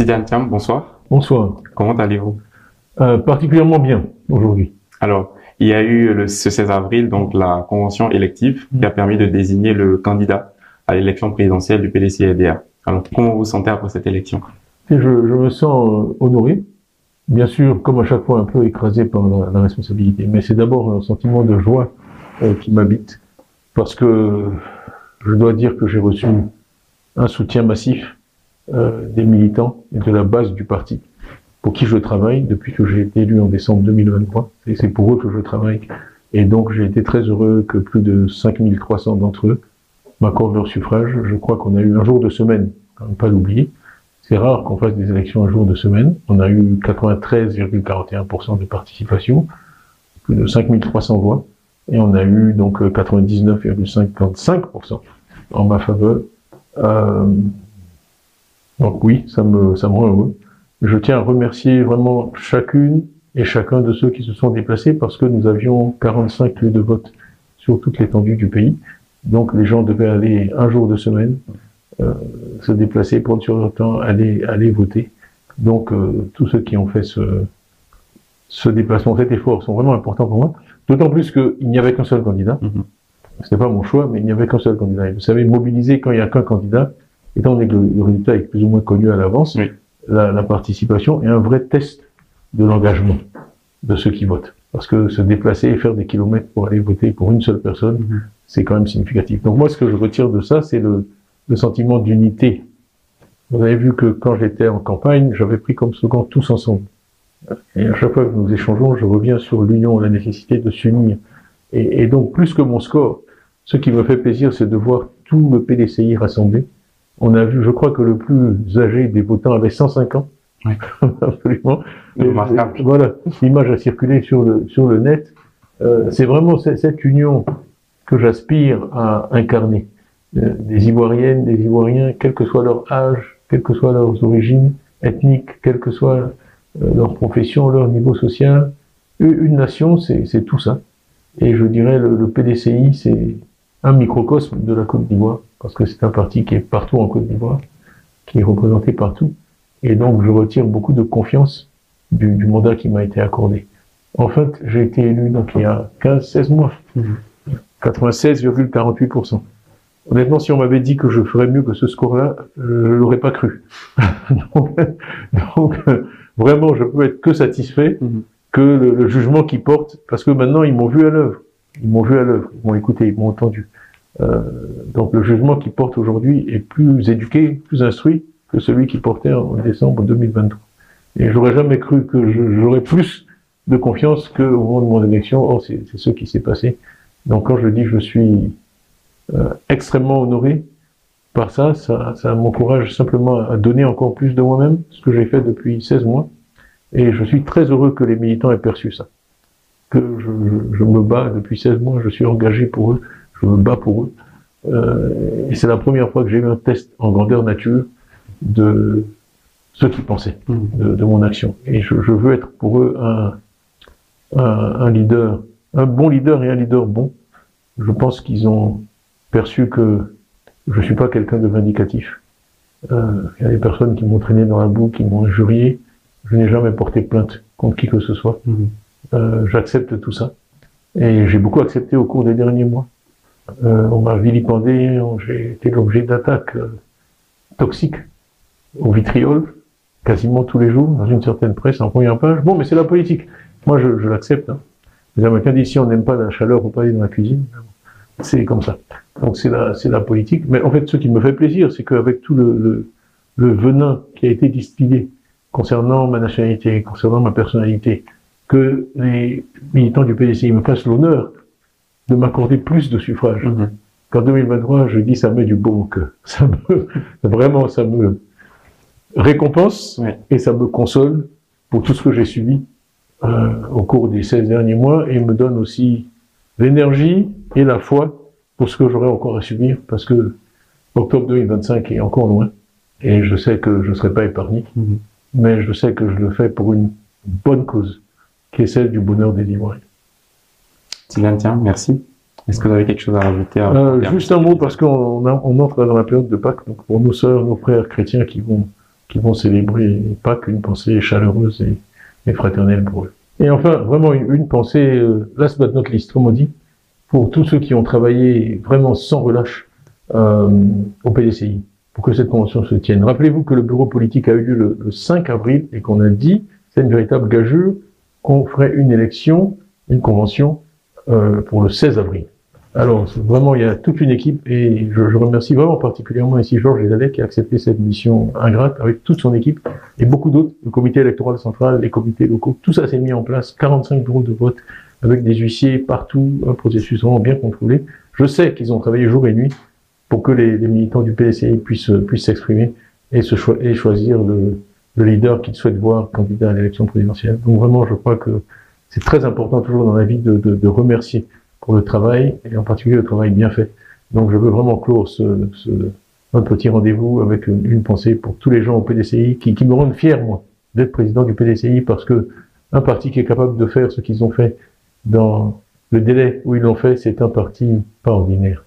Tidiane Thiam, bonsoir. Bonsoir. Comment allez-vous? Particulièrement bien aujourd'hui. Alors, il y a eu ce 16 avril donc la convention élective qui a permis de désigner le candidat à l'élection présidentielle du PDCIDR. Alors, comment vous vous sentez après cette élection? Et je me sens honoré, bien sûr, comme à chaque fois un peu écrasé par la responsabilité. Mais c'est d'abord un sentiment de joie qui m'habite, parce que je dois dire que j'ai reçu un soutien massif des militants et de la base du parti, pour qui je travaille depuis que j'ai été élu en décembre 2023. Et c'est pour eux que je travaille. Et donc j'ai été très heureux que plus de 5300 d'entre eux m'accordent leur suffrage. Je crois qu'on a eu un jour de semaine, à ne pas l'oublier. C'est rare qu'on fasse des élections un jour de semaine. On a eu 93,41% de participation, plus de 5300 voix. Et on a eu donc 99,55% en ma faveur. Donc oui, ça me rend heureux. Je tiens à remercier vraiment chacune et chacun de ceux qui se sont déplacés, parce que nous avions 45 lieux de vote sur toute l'étendue du pays. Donc les gens devaient aller un jour de semaine, se déplacer, prendre sur leur temps, aller voter. Donc tous ceux qui ont fait ce déplacement, cet effort, sont vraiment importants pour moi. D'autant plus qu'il n'y avait qu'un seul candidat. C'était pas mon choix, mais il n'y avait qu'un seul candidat. Et vous savez, mobiliser quand il n'y a qu'un candidat, étant donné que le résultat est plus ou moins connu à l'avance, oui. La participation est un vrai test de l'engagement de ceux qui votent. Parce que se déplacer et faire des kilomètres pour aller voter pour une seule personne, c'est quand même significatif. Donc moi, ce que je retire de ça, c'est le sentiment d'unité. Vous avez vu que quand j'étais en campagne, j'avais pris comme slogan « tous ensemble ». Et à chaque fois que nous échangeons, je reviens sur l'union, la nécessité de s'unir. Et donc, plus que mon score, ce qui me fait plaisir, c'est de voir tout le PDCI rassemblé. On a vu, je crois que le plus âgé des votants avait 105 ans. Oui. Absolument. Remarquable. Voilà, l'image a circulé sur le net. C'est vraiment cette union que j'aspire à incarner. Des Ivoiriennes, des Ivoiriens, quel que soit leur âge, quelles que soient leurs origines ethniques, quelle que soit leur profession, leur niveau social. Une nation, c'est tout ça. Et je dirais, le PDCI, c'est un microcosme de la Côte d'Ivoire, parce que c'est un parti qui est partout en Côte d'Ivoire, qui est représenté partout. Et donc, je retire beaucoup de confiance du mandat qui m'a été accordé. En fait, j'ai été élu donc il y a 15-16 mois. 96,48%. Honnêtement, si on m'avait dit que je ferais mieux que ce score-là, je l'aurais pas cru. donc, vraiment, je peux être que satisfait que le jugement qu'ils portent, parce que maintenant, ils m'ont vu à l'œuvre. Ils m'ont vu à l'œuvre, ils m'ont écouté, ils m'ont entendu. Donc le jugement qu'ils portent aujourd'hui est plus éduqué, plus instruit que celui qu'ils portaient en décembre 2023. Et j'aurais jamais cru que j'aurais plus de confiance qu'au moment de mon élection. Or, c'est ce qui s'est passé. Donc quand je dis que je suis extrêmement honoré par ça m'encourage simplement à donner encore plus de moi-même, ce que j'ai fait depuis 16 mois. Et je suis très heureux que les militants aient perçu ça. Que je me bats depuis 16 mois, je suis engagé pour eux, je me bats pour eux. Et c'est la première fois que j'ai eu un test en grandeur nature de ceux qui pensaient de mon action. Et je veux être pour eux un leader, un bon leader et un leader bon. Je pense qu'ils ont perçu que je suis pas quelqu'un de vindicatif. Il y a des personnes qui m'ont traîné dans la boue, qui m'ont injurié. Je n'ai jamais porté plainte contre qui que ce soit. J'accepte tout ça. Et j'ai beaucoup accepté au cours des derniers mois. On m'a vilipendé, j'ai été l'objet d'attaques toxiques au vitriol, quasiment tous les jours, dans une certaine presse, en première page. Bon, mais c'est la politique. Moi, je l'accepte. Hein. Les Américains disent, si on n'aime pas la chaleur, on peut pas aller dans la cuisine. C'est comme ça. Donc c'est la politique. Mais en fait, ce qui me fait plaisir, c'est qu'avec tout le venin qui a été distillé concernant ma nationalité, concernant ma personnalité, que les militants du PDCI me fassent l'honneur de m'accorder plus de suffrages. Qu'en 2023, je dis, ça met du beau au cœur. Vraiment, ça me récompense et ça me console pour tout ce que j'ai subi au cours des 16 derniers mois et me donne aussi l'énergie et la foi pour ce que j'aurai encore à subir, parce que octobre 2025 est encore loin et je sais que je ne serai pas épargné, mais je sais que je le fais pour une bonne cause, qui est celle du bonheur des Ivoiriens. Tidiane Thiam, merci. Est-ce que vous avez quelque chose à rajouter Juste un mot, parce qu'on entre dans la période de Pâques, donc pour nos sœurs, nos frères chrétiens qui qui vont célébrer Pâques, une pensée chaleureuse et fraternelle pour eux. Et enfin, vraiment une pensée, last but not least, comme on dit, pour tous ceux qui ont travaillé vraiment sans relâche au PDCI, pour que cette convention se tienne. Rappelez-vous que le bureau politique a eu lieu le 5 avril et qu'on a dit, c'est une véritable gageure, qu'on ferait une élection, une convention pour le 16 avril. Alors, vraiment, il y a toute une équipe et je remercie vraiment particulièrement ici Georges Lesallet qui a accepté cette mission ingrate avec toute son équipe et beaucoup d'autres, le comité électoral central, les comités locaux, tout ça s'est mis en place, 45 bureaux de vote avec des huissiers partout, un processus vraiment bien contrôlé. Je sais qu'ils ont travaillé jour et nuit pour que les militants du PDCI puissent s'exprimer et choisir le leader qu'ils souhaitent voir candidat à l'élection présidentielle. Donc vraiment, je crois que c'est très important toujours dans la vie de remercier pour le travail, et en particulier le travail bien fait. Donc je veux vraiment clore notre petit rendez-vous avec une pensée pour tous les gens au PDCI qui me rendent fier, moi, d'être président du PDCI, parce que un parti qui est capable de faire ce qu'ils ont fait dans le délai où ils l'ont fait, c'est un parti pas ordinaire.